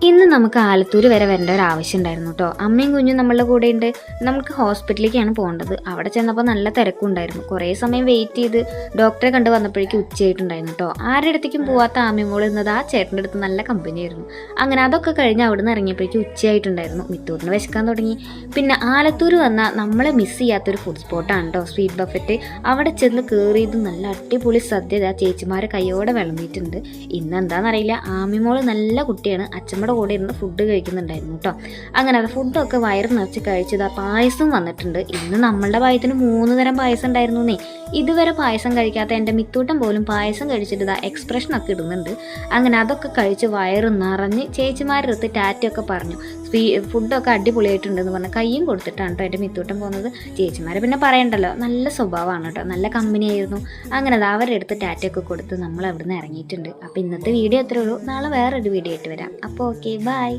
ഇന്ന് നമുക്ക് ആലത്തൂർ വരെ വരേണ്ട ഒരു ആവശ്യം ഉണ്ടായിരുന്നു കേട്ടോ. അമ്മയും കുഞ്ഞും നമ്മളുടെ കൂടെ ഉണ്ട്. നമുക്ക് ഹോസ്പിറ്റലിലേക്കാണ് പോകേണ്ടത്. അവിടെ ചെന്നപ്പോൾ നല്ല തിരക്കുണ്ടായിരുന്നു. കുറേ സമയം വെയിറ്റ് ചെയ്ത് ഡോക്ടറെ കണ്ട് വന്നപ്പോഴേക്കും ഉച്ചയായിട്ടുണ്ടായിരുന്നു കേട്ടോ. ആരുടെ അടുത്തേക്കും പോവാത്ത ആമിമോൾ ഇന്നത് ആ ചേട്ടൻ്റെ അടുത്ത് നല്ല കമ്പനിയായിരുന്നു. അങ്ങനെ അതൊക്കെ കഴിഞ്ഞ് അവിടെ നിന്ന് ഇറങ്ങിയപ്പോഴേക്കും ഉച്ചയായിട്ടുണ്ടായിരുന്നു. മിത്തൂറിന് വിശക്കാൻ തുടങ്ങി. പിന്നെ ആലത്തൂർ വന്നാൽ നമ്മളെ മിസ് ചെയ്യാത്തൊരു ഫുഡ് സ്പോട്ടാണ് കേട്ടോ സ്വീറ്റ് ബഫറ്റ്. അവിടെ ചെന്ന് കയറിയത് നല്ല അടിപൊളി സദ്യ ചേച്ചിമാരെ കൈയോടെ വിളമ്പിയിട്ടുണ്ട്. ഇന്നെന്താണെന്നറിയില്ല, ആമിമോൾ നല്ല കുട്ടിയാണ്. അച്ഛമ്മയുടെ കൂടെ ഇരുന്ന് ഫുഡ് കഴിക്കുന്നുണ്ടായിരുന്നു കേട്ടോ. അങ്ങനെ അത് ഫുഡൊക്കെ വയറ് നിറച്ച് കഴിച്ചത്. പായസം വന്നിട്ടുണ്ട്. ഇന്ന് നമ്മളുടെ പായസത്തിന് 3 തരം പായസം ഉണ്ടായിരുന്നേ. ഇതുവരെ പായസം കഴിക്കാത്ത എൻ്റെ മിത്തൂട്ടം പോലും പായസം കഴിച്ചിട്ട് എക്സ്പ്രഷനൊക്കെ ഇടുന്നുണ്ട്. അങ്ങനെ അതൊക്കെ കഴിച്ച് വയറ് നിറഞ്ഞ് ചേച്ചിമാരെടുത്ത് ടാറ്റയൊക്കെ പറഞ്ഞു. ഫുഡൊക്കെ അടിപൊളിയായിട്ടുണ്ടെന്ന് പറഞ്ഞ് കയ്യും കൊടുത്തിട്ടാണ് കേട്ടോ എൻ്റെ മിത്തൂട്ടം പോകുന്നത്. ചേച്ചിമാരെ പിന്നെ പറയണ്ടല്ലോ, നല്ല സ്വഭാവമാണ് കേട്ടോ, നല്ല കമ്പനിയായിരുന്നു. അങ്ങനെ അത് അവരുടെ അടുത്ത് ടാറ്റയൊക്കെ കൊടുത്ത് നമ്മൾ അവിടെ നിന്ന് ഇറങ്ങിയിട്ടുണ്ട്. അപ്പോൾ ഇന്നത്തെ വീഡിയോ അത്രേ ഉള്ളൂ. നാളെ വേറൊരു വീഡിയോ ആയിട്ട് വരാം. അപ്പോൾ ഓക്കെ, ബൈ.